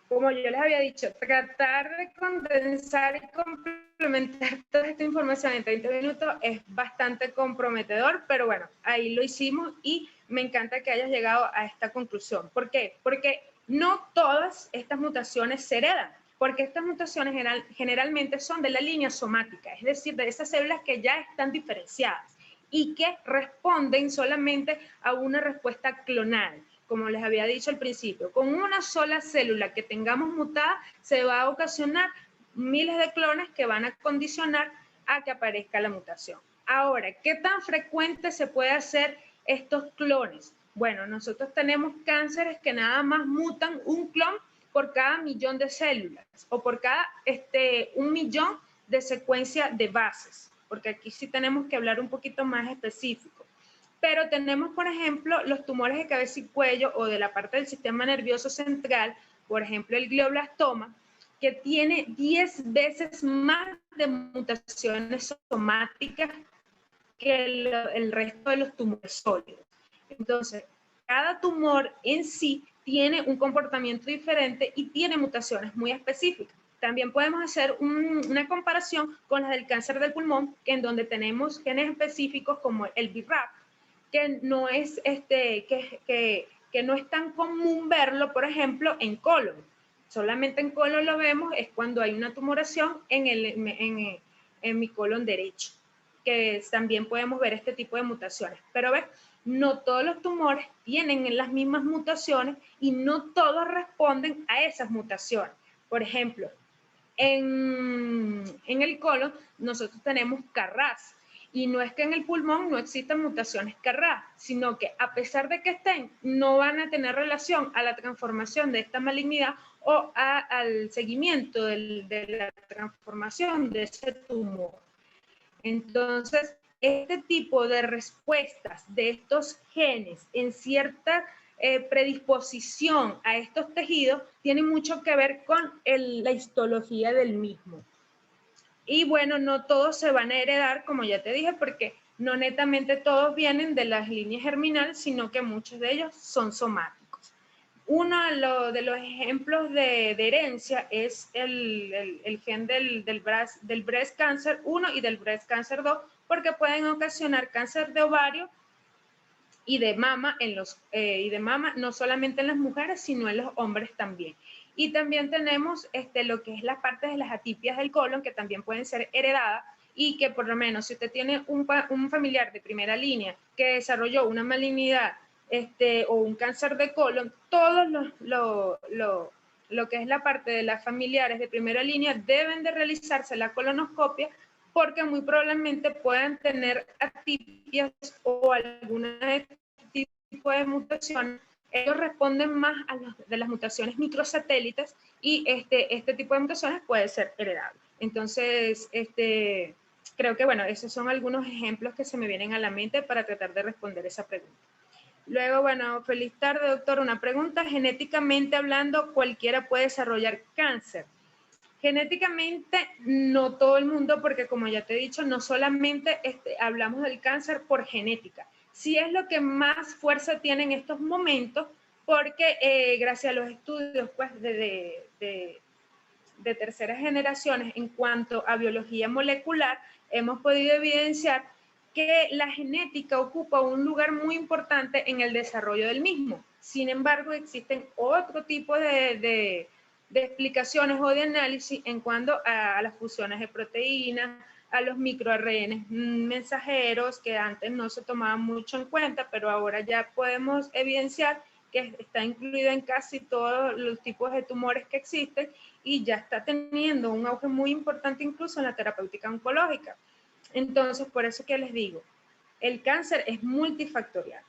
como yo les había dicho, tratar de condensar y complementar toda esta información en 30 minutos es bastante comprometedor, pero bueno, ahí lo hicimos y me encanta que hayas llegado a esta conclusión. ¿Por qué? Porque no todas estas mutaciones se heredan, porque estas mutaciones generalmente son de la línea somática, es decir, de esas células que ya están diferenciadas y que responden solamente a una respuesta clonal. Como les había dicho al principio, con una sola célula que tengamos mutada se va a ocasionar miles de clones que van a condicionar a que aparezca la mutación. Ahora, ¿qué tan frecuente se puede hacer estos clones? Bueno, nosotros tenemos cánceres que nada más mutan un clon por cada millón de células o por cada 1.000.000 de secuencia de bases, porque aquí sí tenemos que hablar un poquito más específico. Pero tenemos, por ejemplo, los tumores de cabeza y cuello o de la parte del sistema nervioso central, por ejemplo, el glioblastoma, que tiene 10 veces más de mutaciones somáticas que el resto de los tumores sólidos. Entonces, cada tumor en sí tiene un comportamiento diferente y tiene mutaciones muy específicas. También podemos hacer una comparación con las del cáncer del pulmón, en donde tenemos genes específicos como el BRAF, que no es, que no es tan común verlo, por ejemplo, en colon. Solamente en colon lo vemos es cuando hay una tumoración en mi colon derecho, que también podemos ver este tipo de mutaciones. Pero ves, no todos los tumores tienen las mismas mutaciones y no todos responden a esas mutaciones. Por ejemplo, en el colon nosotros tenemos KRAS, y no es que en el pulmón no existan mutaciones KRAS, sino que a pesar de que estén, no van a tener relación a la transformación de esta malignidad o al seguimiento de la transformación de ese tumor. Entonces, este tipo de respuestas de estos genes en cierta predisposición a estos tejidos tiene mucho que ver con la histología del mismo. Y bueno, no todos se van a heredar, como ya te dije, porque no netamente todos vienen de las líneas germinales, sino que muchos de ellos son somáticos. Uno de los ejemplos de herencia es el gen del breast cancer 1 y del breast cancer 2, porque pueden ocasionar cáncer de ovario y de mama, no solamente en las mujeres, sino en los hombres también. Y también tenemos lo que es la parte de las atipias del colon, que también pueden ser heredadas, y que por lo menos si usted tiene un familiar de primera línea que desarrolló una malignidad o un cáncer de colon, todos lo que es la parte de las familiares de primera línea deben de realizarse la colonoscopia, porque muy probablemente puedan tener atipias o alguna tipo de mutación. Ellos responden más a de las mutaciones microsatélites y este tipo de mutaciones puede ser heredable. Entonces, creo que, bueno, esos son algunos ejemplos que se me vienen a la mente para tratar de responder esa pregunta. Luego, bueno, feliz tarde, doctor. Una pregunta, genéticamente hablando, ¿cualquiera puede desarrollar cáncer? Genéticamente, no todo el mundo, porque como ya te he dicho, no solamente hablamos del cáncer por genética, sí es lo que más fuerza tiene en estos momentos, porque gracias a los estudios pues, de terceras generaciones en cuanto a biología molecular, hemos podido evidenciar que la genética ocupa un lugar muy importante en el desarrollo del mismo. Sin embargo, existen otro tipo de explicaciones o de análisis en cuanto a las fusiones de proteínas, a los microARN mensajeros, que antes no se tomaban mucho en cuenta, pero ahora ya podemos evidenciar que está incluido en casi todos los tipos de tumores que existen y ya está teniendo un auge muy importante incluso en la terapéutica oncológica. Entonces, por eso que les digo, el cáncer es multifactorial.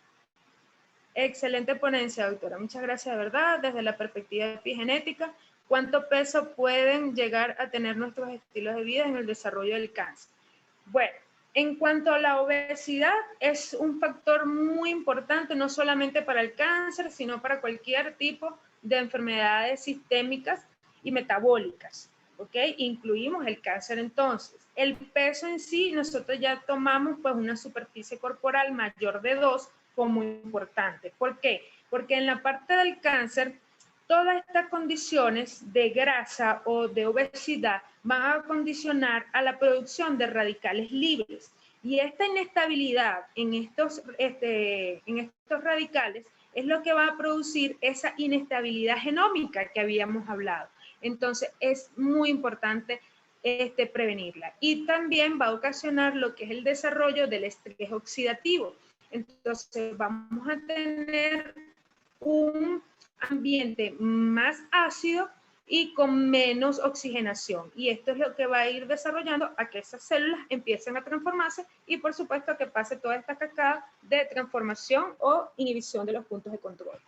Excelente ponencia, doctora. Muchas gracias, de verdad. Desde la perspectiva epigenética, ¿cuánto peso pueden llegar a tener nuestros estilos de vida en el desarrollo del cáncer? Bueno, en cuanto a la obesidad, es un factor muy importante, no solamente para el cáncer, sino para cualquier tipo de enfermedades sistémicas y metabólicas, ¿ok? Incluimos el cáncer entonces. El peso en sí, nosotros ya tomamos pues una superficie corporal mayor de 2 como importante. ¿Por qué? Porque en la parte del cáncer, todas estas condiciones de grasa o de obesidad van a condicionar a la producción de radicales libres. Y esta inestabilidad en estos radicales es lo que va a producir esa inestabilidad genómica que habíamos hablado. Entonces, es muy importante prevenirla. Y también va a ocasionar lo que es el desarrollo del estrés oxidativo. Entonces, vamos a tener un ambiente más ácido y con menos oxigenación. Y esto es lo que va a ir desarrollando a que esas células empiecen a transformarse y, por supuesto, que pase toda esta cascada de transformación o inhibición de los puntos de control.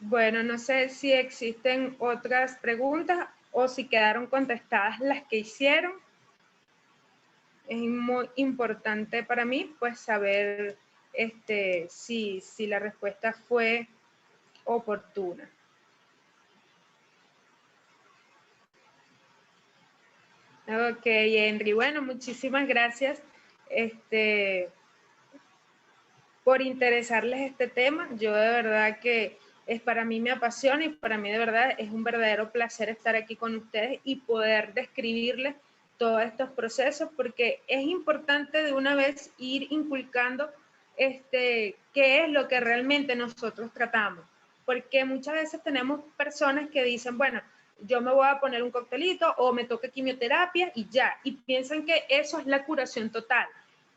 Bueno, no sé si existen otras preguntas o si quedaron contestadas las que hicieron. Es muy importante para mí, pues, saber si la respuesta fue oportuna. Ok, Henry. Bueno, muchísimas gracias por interesarles este tema. Yo de verdad que para mí me apasiona y para mí de verdad es un verdadero placer estar aquí con ustedes y poder describirles todos estos procesos, porque es importante de una vez ir inculcando qué es lo que realmente nosotros tratamos, porque muchas veces tenemos personas que dicen, bueno, yo me voy a poner un coctelito o me toque quimioterapia y ya, y piensan que eso es la curación total.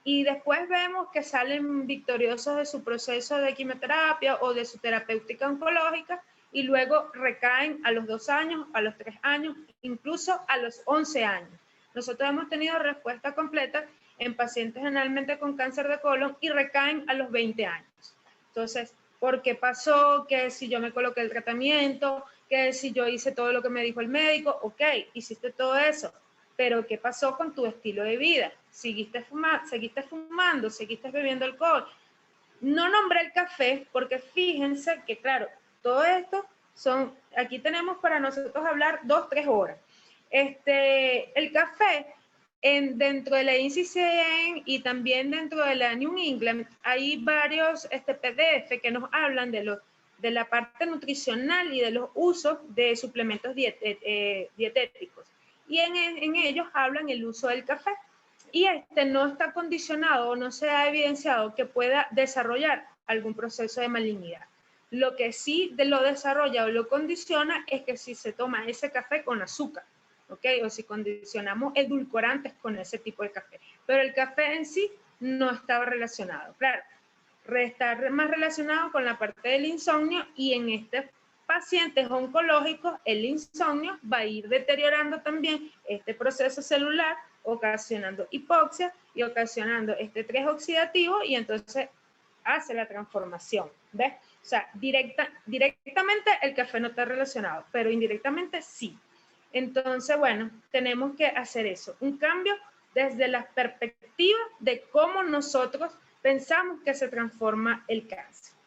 Y después vemos que salen victoriosos de su proceso de quimioterapia o de su terapéutica oncológica y luego recaen a los 2 años, a los 3 años, incluso a los 11 años. Nosotros hemos tenido respuesta completa en pacientes generalmente con cáncer de colon y recaen a los 20 años. Entonces, ¿por qué pasó? Que si yo me coloqué el tratamiento, que si yo hice todo lo que me dijo el médico, ok, hiciste todo eso, pero ¿qué pasó con tu estilo de vida? ¿Seguiste fumando? ¿Seguiste bebiendo alcohol? No nombré el café porque fíjense que, claro, todo esto aquí tenemos para nosotros hablar 2-3 horas. El café, dentro de la NCCN y también dentro de la New England, hay varios PDF que nos hablan de la parte nutricional y de los usos de suplementos dietéticos. Y en ellos hablan el uso del café. Y no está condicionado o no se ha evidenciado que pueda desarrollar algún proceso de malignidad. Lo que sí lo desarrolla o lo condiciona es que si se toma ese café con azúcar, ¿ok? O si condicionamos edulcorantes con ese tipo de café. Pero el café en sí no estaba relacionado. Claro, está más relacionado con la parte del insomnio y en estos pacientes oncológicos el insomnio va a ir deteriorando también este proceso celular, ocasionando hipoxia y ocasionando estrés oxidativo y entonces hace la transformación, ¿ves? O sea, directamente el café no está relacionado, pero indirectamente sí. Entonces, bueno, tenemos que hacer eso, un cambio desde la perspectiva de cómo nosotros pensamos que se transforma el cáncer.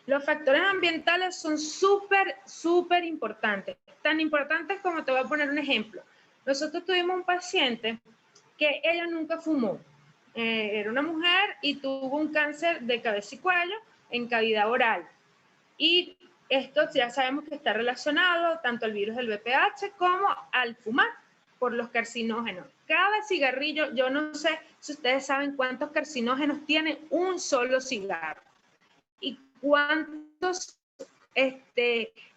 Los factores ambientales son súper importantes. tan importantes como te voy a poner un ejemplo. Nosotros tuvimos un paciente que ella nunca fumó. Era una mujer y tuvo un cáncer de cabeza y cuello en cavidad oral. Y esto ya sabemos que está relacionado tanto al virus del VPH como al fumar por los carcinógenos. Cada cigarrillo, yo no sé si ustedes saben cuántos carcinógenos tiene un solo cigarro y cuántos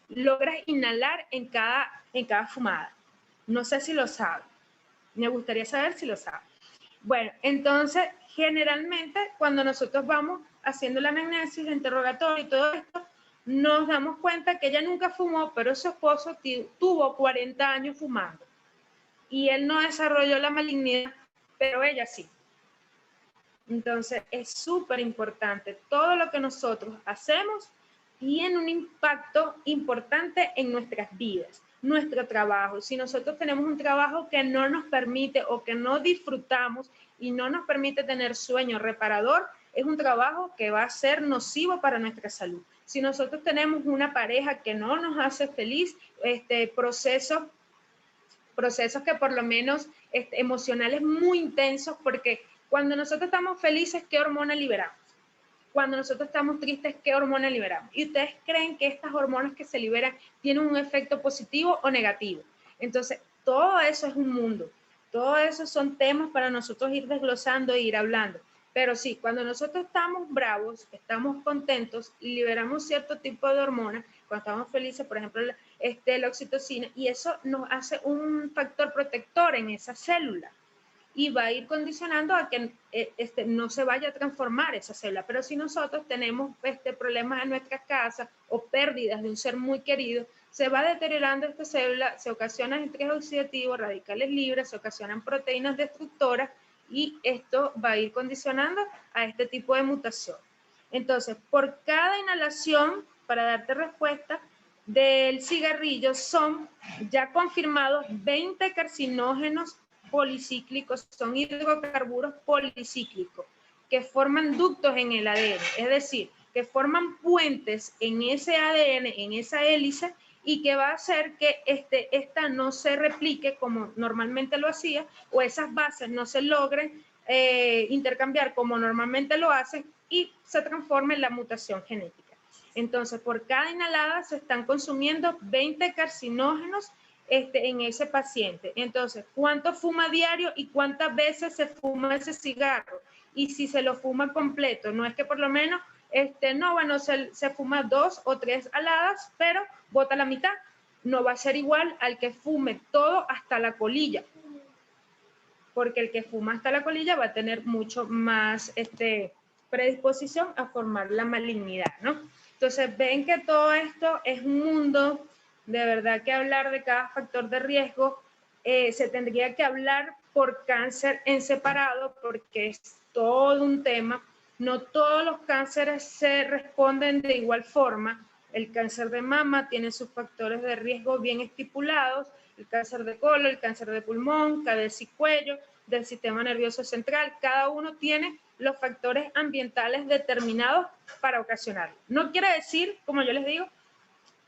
logras inhalar en cada fumada. No sé si lo saben. Me gustaría saber si lo saben. Bueno, entonces, generalmente, cuando nosotros vamos haciendo la anamnesis, el interrogatorio y todo esto, nos damos cuenta que ella nunca fumó, pero su esposo tuvo 40 años fumando. Y él no desarrolló la malignidad, pero ella sí. Entonces, es súper importante. Todo lo que nosotros hacemos tiene un impacto importante en nuestras vidas, nuestro trabajo. Si nosotros tenemos un trabajo que no nos permite o que no disfrutamos y no nos permite tener sueño reparador, es un trabajo que va a ser nocivo para nuestra salud. Si nosotros tenemos una pareja que no nos hace feliz, procesos que por lo menos emocionales muy intensos, porque cuando nosotros estamos felices, ¿qué hormona liberamos? Cuando nosotros estamos tristes, ¿qué hormona liberamos? Y ustedes creen que estas hormonas que se liberan tienen un efecto positivo o negativo. Entonces, todo eso es un mundo. Todo eso son temas para nosotros ir desglosando e ir hablando. Pero sí, cuando nosotros estamos bravos, estamos contentos, liberamos cierto tipo de hormonas. Cuando estamos felices, por ejemplo, la oxitocina, y eso nos hace un factor protector en esa célula y va a ir condicionando a que no se vaya a transformar esa célula. Pero si nosotros tenemos problemas en nuestra casa o pérdidas de un ser muy querido, se va deteriorando esta célula, se ocasionan estrés oxidativo, radicales libres, se ocasionan proteínas destructoras y esto va a ir condicionando a este tipo de mutación. Entonces, por cada inhalación, para darte respuesta, del cigarrillo son ya confirmados 20 carcinógenos policíclicos, son hidrocarburos policíclicos que forman ductos en el ADN, es decir, que forman puentes en ese ADN, en esa hélice, y que va a hacer que esta no se replique como normalmente lo hacía, o esas bases no se logren intercambiar como normalmente lo hacen, y se transforma en la mutación genética. Entonces, por cada inhalada se están consumiendo 20 carcinógenos en ese paciente. Entonces, ¿cuánto fuma diario y cuántas veces se fuma ese cigarro? Y si se lo fuma completo, no es que por lo menos, se fuma 2 o 3 aladas, pero bota la mitad. No va a ser igual al que fume todo hasta la colilla, porque el que fuma hasta la colilla va a tener mucho más predisposición a formar la malignidad, ¿no? Entonces, ven que todo esto es un mundo. De verdad que hablar de cada factor de riesgo, se tendría que hablar por cáncer en separado, porque es todo un tema. No todos los cánceres se responden de igual forma. El cáncer de mama tiene sus factores de riesgo bien estipulados, el cáncer de colon, el cáncer de pulmón, cabeza y cuello, del sistema nervioso central. Cada uno tiene los factores ambientales determinados para ocasionarlo. No quiere decir, como yo les digo,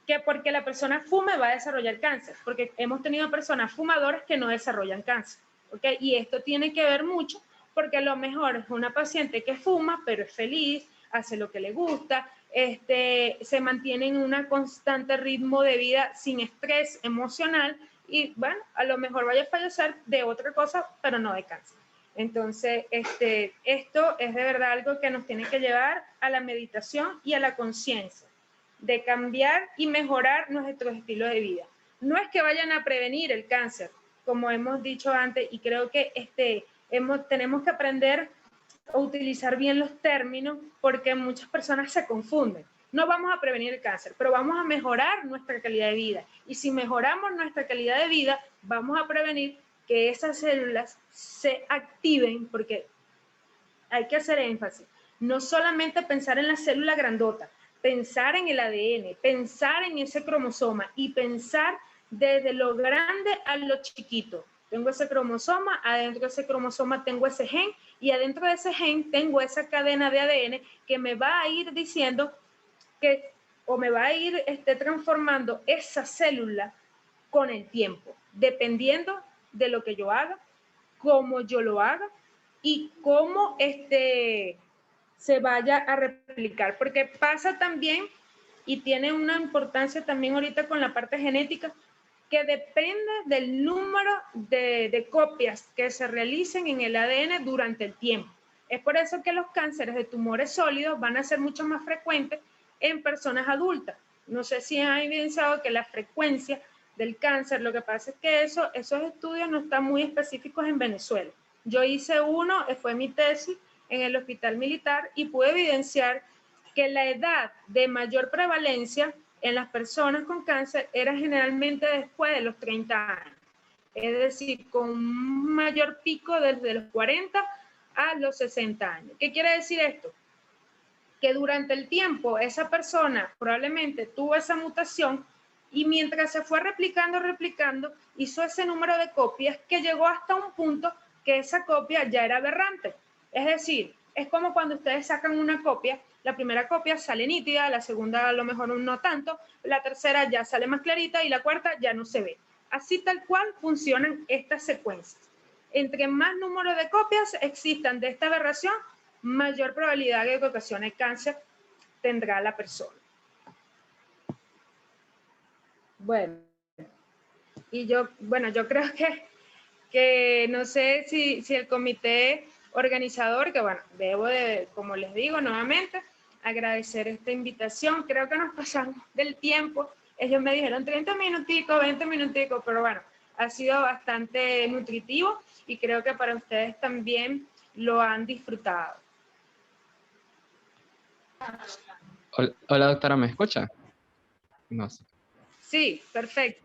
que porque la persona fume va a desarrollar cáncer, porque hemos tenido personas fumadoras que no desarrollan cáncer, ¿ok? Y esto tiene que ver mucho porque a lo mejor es una paciente que fuma, pero es feliz, hace lo que le gusta, se mantiene en un constante ritmo de vida sin estrés emocional y, bueno, a lo mejor vaya a fallecer de otra cosa, pero no de cáncer. Entonces, esto es de verdad algo que nos tiene que llevar a la meditación y a la conciencia de cambiar y mejorar nuestro estilo de vida. No es que vayan a prevenir el cáncer, como hemos dicho antes, y creo que tenemos que aprender a utilizar bien los términos porque muchas personas se confunden. No vamos a prevenir el cáncer, pero vamos a mejorar nuestra calidad de vida. Y si mejoramos nuestra calidad de vida, vamos a prevenir que esas células se activen, porque hay que hacer énfasis. No solamente pensar en la célula grandota, pensar en el ADN, pensar en ese cromosoma y pensar desde lo grande a lo chiquito. Tengo ese cromosoma, adentro de ese cromosoma tengo ese gen y adentro de ese gen tengo esa cadena de ADN que me va a ir diciendo que, o me va a ir transformando esa célula con el tiempo, dependiendo de lo que yo haga, cómo yo lo haga y cómo se vaya a replicar, porque pasa también y tiene una importancia también ahorita con la parte genética, que depende del número de copias que se realicen en el ADN durante el tiempo. Es por eso que los cánceres de tumores sólidos van a ser mucho más frecuentes en personas adultas. No sé si han evidenciado que la frecuencia del cáncer, lo que pasa es que esos estudios no están muy específicos en Venezuela. Yo hice uno, fue mi tesis, en el Hospital Militar y pude evidenciar que la edad de mayor prevalencia en las personas con cáncer era generalmente después de los 30 años. Es decir, con un mayor pico desde los 40 a los 60 años. ¿Qué quiere decir esto? Que durante el tiempo esa persona probablemente tuvo esa mutación y mientras se fue replicando, hizo ese número de copias que llegó hasta un punto que esa copia ya era aberrante. Es decir, es como cuando ustedes sacan una copia, la primera copia sale nítida, la segunda a lo mejor no tanto, la tercera ya sale más clarita y la cuarta ya no se ve. Así tal cual funcionan estas secuencias. Entre más número de copias existan de esta aberración, mayor probabilidad de que ocasione cáncer tendrá la persona. Bueno, y yo creo que no sé si el comité organizador, que bueno, debo de, como les digo nuevamente, agradecer esta invitación. Creo que nos pasamos del tiempo. Ellos me dijeron 30 minuticos, 20 minuticos, pero bueno, ha sido bastante nutritivo y creo que para ustedes también lo han disfrutado. Hola, doctora, ¿me escucha? No sé. Sí, perfecto.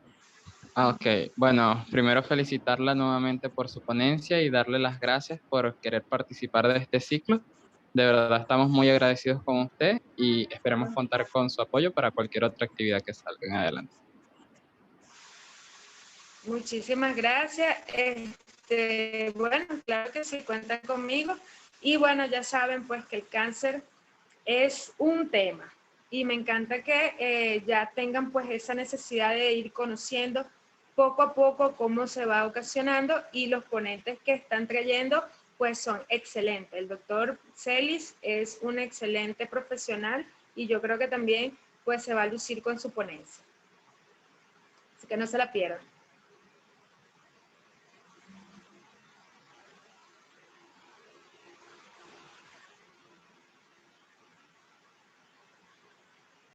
Ok, bueno, primero felicitarla nuevamente por su ponencia y darle las gracias por querer participar de este ciclo. De verdad estamos muy agradecidos con usted y esperamos contar con su apoyo para cualquier otra actividad que salga en adelante. Muchísimas gracias. Bueno, claro que sí, cuentan conmigo. Y bueno, ya saben pues que el cáncer es un tema y me encanta que ya tengan pues esa necesidad de ir conociendo poco a poco cómo se va ocasionando y los ponentes que están trayendo pues son excelentes. El doctor Celis es un excelente profesional y yo creo que también pues se va a lucir con su ponencia. Así que no se la pierdan.